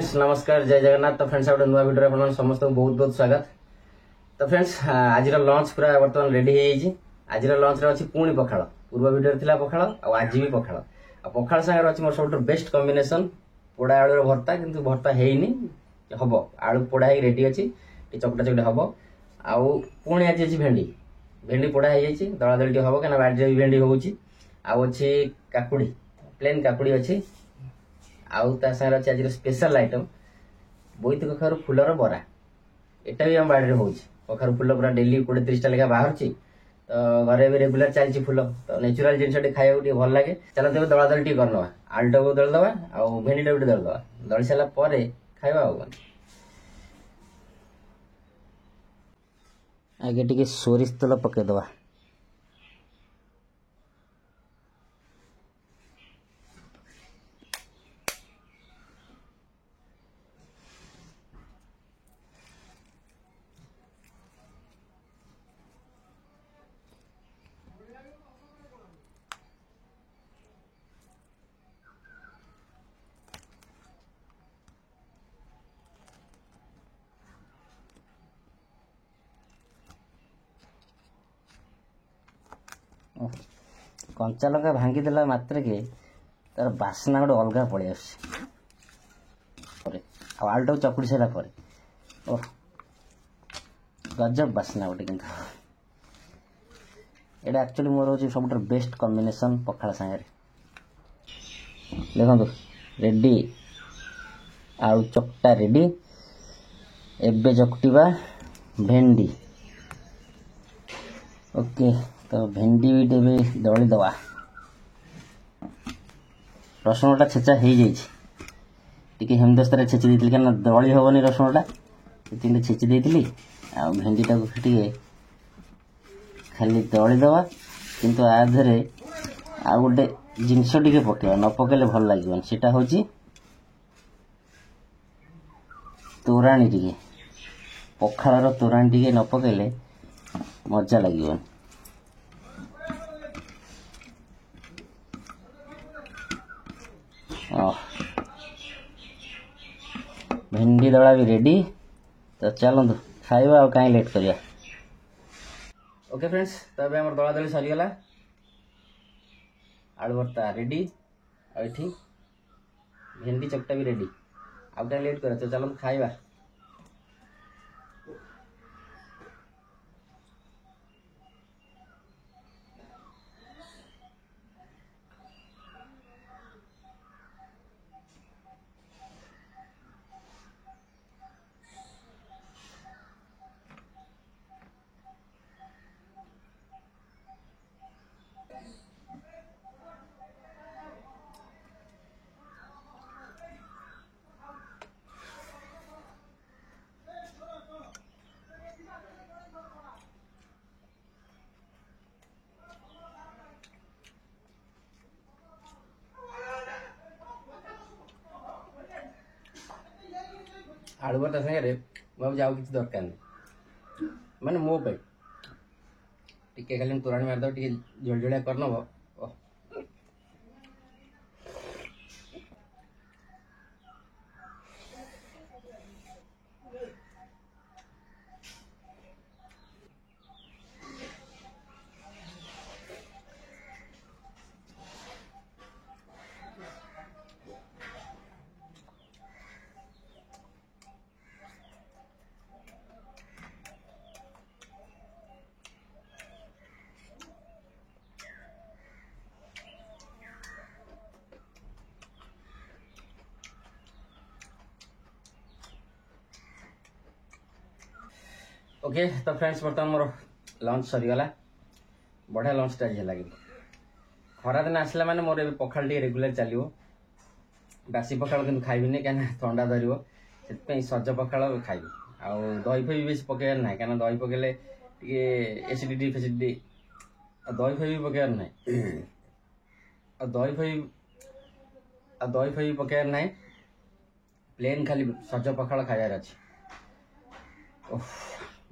Friends नमस्कार जय जगन्नाथ। तो फ्रेंड्स गोटे नुआ भिडियो आप समस्त बहुत बहुत स्वागत। तो फ्रेंड्स आज लंच पूरा बर्तमान रेडी हो आज लंच अच्छी पुणी पखाड़ पूर्व भिडियो थी पखाड़ आज भी पखाड़ पखाड़ सागर अच्छी मोर सब बेस्ट कॉम्बिनेशन पोड़ा आलू भर्ता किंतु भर्ता हैनी हम आलू पोड़ा रेडी अच्छी चकटा चकटा हम आउ पुणी आज अच्छी भेंडी भेंडी पोड़ा हो दला दली हम क्या बाड़ी भेंडी होची अच्छी काकुड़ी प्लेन काकुड़ी अच्छी आउ ता सागर अच्छे आज स्पेशल आइटम बोईत कखारु फुलर बरा एटा भी आम बाड़ी हो कखारु फुल पूरा डेली 20-30 लेखा बाहर तो घरे भी रेगुलर चलती फुल तो नेचुराल जिन खाया भल लगे। चलो तेज दला दली करदे आलूटा को दलदे आ भेंडीटा भी दलदे दली सारा खाଇବା आगे टिके सोरिष तेल पकईदे कंचा लगा भांगी देला मात्र के तार बासना गोटे अलग पड़े आलूटा चकुड़ी सारा गजब बासना गोटे कि एटा एक्चुअली मोर हूँ सब बेस्ट कॉम्बिनेशन पखाड़ सागर देखो रेडी आलू चकटा रेडी एबे चकटिबा भेंडी ओके। तो भेंडी भी दली दवा रसुणटा छेचा हो जाए हेमदस्तार छेची देती क्या दली हेनी रसुणटा से छेची देती आ भेंडीटा को खाली दली दवा किंतु आधे आ गोटे जिनस टे पकेवा न पकेले भल लगे सेटा हूँ तोराणी टे पखाड़ तोराणी टे न पकेले मजा लगे। भेंडी दला भी रेडी तो चलतु खाइबा कहीं लेट करिया। ओके फ्रेंड्स तो अब आम दला दली सरीगला आलू भर्ता रेडी आठी भेंडी चकटा भी रेडी आउ कहीं लेट कर तो चलतु खाइबा। आलू भर्ता सागे मुझे आउ कि दरकार नहीं माने मो पे टिके खाली तोराणी मारद टे झलझलिया करनब ओके। तो फ्रेंड्स बर्तमान मोर लंच सरीगला बढ़िया लंच टा लगे खरा दिन आसला माने मोर ए पखाड़ टे रेगुलर चलो बासी पखाड़ कि खाइबी क्या थंडा धरब से सज पखाड़ खाइबी आउ दही फही बेस पकेबार ना क्या दही पकेले टे एसिडिटी फेसिडिटी दही फही भी पकेबार ना दही फही पकेबार ना प्लेन खाली सज पखाड़ खाइबार अच्छे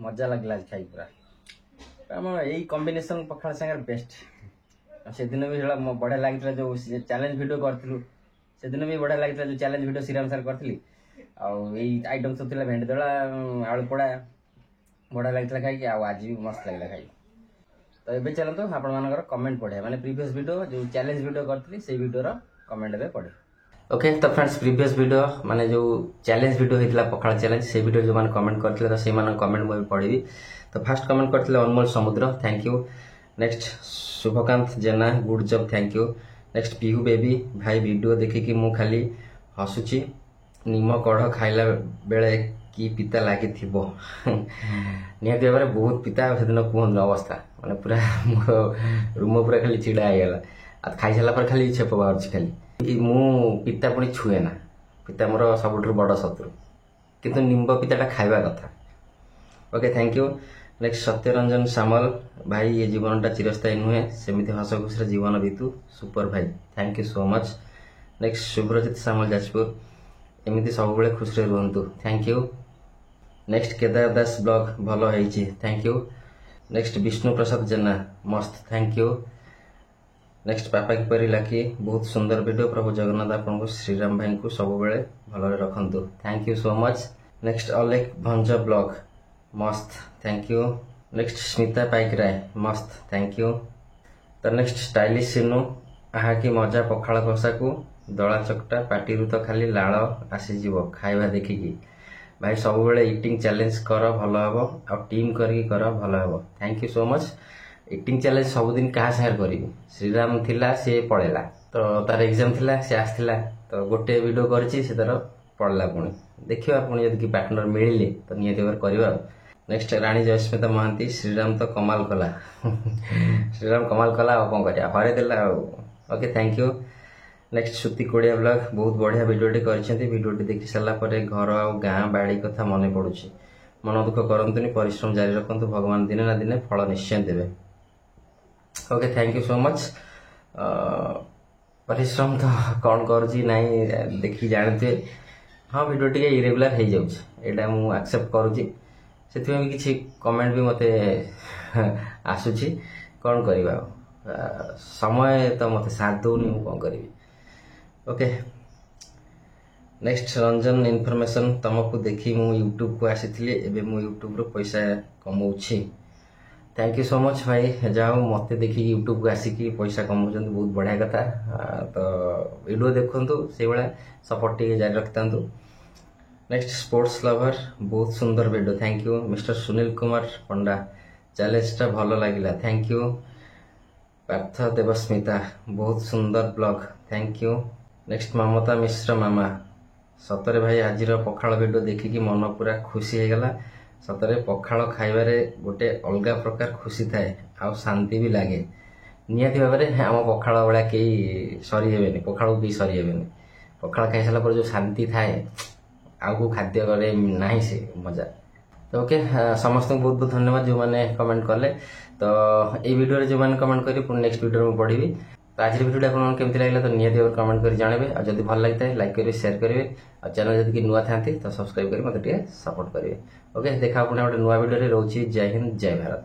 मजा लगला खाई पूरा आम यही कॉम्बिनेशन पखाड़ सागर बेस्ट से दिन भी बढ़िया लगी जो चैलेंज वीडियो करूँ से दिन भी बढ़िया लगी जो चैलेंज वीडियो श्रीराम सर करी आइटम सब थिला भेंडी दला आलू पोड़ा बड़ा लगी खाई आज भी मस्त लगे खाई। तो ये चलते आपण मानकर कमेंट पढ़े माने प्रीवियस वीडियो जो चैलेंज वीडियो करती से वीडियो कमेंट ए पढ़े। ओके तो फ्रेंड्स प्रीवियस वीडियो माने जो चैलेंज वीडियो होता पखाड़ चैलेंज से वीडियो जो मैंने कमेंट करते तो से कमेंट मुझे पढ़ी। तो फास्ट कमेंट करते Anmol Samudra thank you. Next Shubhakant Jena good job thank you. Next Pihu baby भाई वीडियो देखिकी मु खाली हसुची निम कढ़ खाइला बेले कि पिता लगी निहती भाव में बहुत पिता से दिन कहूँ अवस्था माने पूरा मोर रूम पूरा खाली चिड़ा होगा खाई सारा पर खाली छेप बाहर खाली मु पिता पुणी छुए ना पिता मोर सब बड़ शत्रु किंतु निम्ब पिताटा खाइबा कथा। Okay thank you. Next Satyaranjan Samal भाई ये जीवनटा चिरस्थायी नुहे सेमती हस खुशी जीवन बीतू सुपर भाई thank you so much. Next Shubhrajit Samal Jajpur एमती सब बेले खुशी रुहतु thank you. Next Kedar Das blog भल होइछि thank you. Next Vishnu Prasad Jena मस्त थैंक यू। नेक्स्ट पापा किपरि लाखी बहुत सुंदर वीडियो प्रभु जगन्नाथ आपन को श्रीराम भाई को सब बेले भल रखंतु thank you so much. Next Alekh Bhanja blog मस्त thank you. Next Smita Paik Ray मस्त थैंक यू। तो नेक्स्ट स्टाइलिश सिनु आहा की मजा पखाड़ कषा को दला चकटा पाटी तो खाली लाल आसीज खाइबा देखिकी भाई सब बेले इटिंग चैलेंज कर भल हम आ टीम करके कर भल हम thank you so much. Eating challenge सबुदिन क्या सागर करी श्रीराम थिला सी पड़ेगा तो तार एग्जाम थिला सी आसला तो गोटे वीडियो करछि से तार पड़ला पुणी देखिए पुणी जब पार्टनर मिले तो निहत भाव करवा। नेक्स्ट राणी जयस्मिता महांती श्रीराम तो कमाल कला श्रीराम कमाल कला कौन कर हरे देला। Okay thank you. Next Shruti Kodia blog बहुत बढ़िया वीडियोटी कर देखी सारा घर आ गाँ बाड़ी कथा मन पड़ुछि मन दुख करंतुनी परिश्रम जारी रखंतु भगवान दिने ना दिने फल निश्चय देवे। Okay thank you so much. परिश्रम तो कौन करुँची नाई देखी जानते हाँ वीडियो टे इरेगुलर हो जाटा मुझे एक्सेप्ट करुँची से किसी कमेंट भी मते आसूची कौन करवा समय तो मत साथ दौनी मु कौन करी। ओके नेक्स्ट रंजन इनफॉरमेशन तुमको देखी मु यूट्यूब को आसी एबे मु यूट्यूब रो पैसा कमाऊँगी थैंक यू सो मच भाई जाओ मत देखी यूट्यूब को आसिकी पैसा कमाउं बहुत बढ़िया कथा। तो वीडियो देखु से भाया सपोर्ट टे जारी रखि था। नेक्स्ट स्पोर्ट्स लवर बहुत सुंदर video thank you. Mister Sunil Kumar Panda चैलेंजटा भल लगिला थैंक यू। पार्थ देवस्मिता बहुत सुंदर blog thank you. Next Mamata Mishra मामा सतरे भाई आज पखाड़ वीडियो देखिकी मन पूरा खुशी हो गला सतरे पखाड़ खाइबारे गोटे अलग प्रकार खुशी थाए आ शांति भी लगे निहाती भाव में आम पखाड़ भाया कई सरी हेबेनि पखाड़ को कई सरी हेबेनि पखाड़ खाई सारा जो शांति थाए आगु खाद्य गले ना से मजा। तो ओके समस्त बहुत बहुत धन्यवाद जो मैंने कमेंट कले। तो ये वीडियो जो मैंने कमेंट करी पुणी नेक्स्ट वीडियो में पढ़ी। तो आज वीडियो आपको केमती लगे तो निहाती भाव कमेंट कर जानवे और जब भल लगी लाइक करेंगे शेयर करेंगे और चैनल जब नुआ था तो सब्सक्राइब कर मत सपोर्ट करेंगे। ओके देखा पुणी गोटे नुआ वीडियो रोचे जय हिंद जय भारत।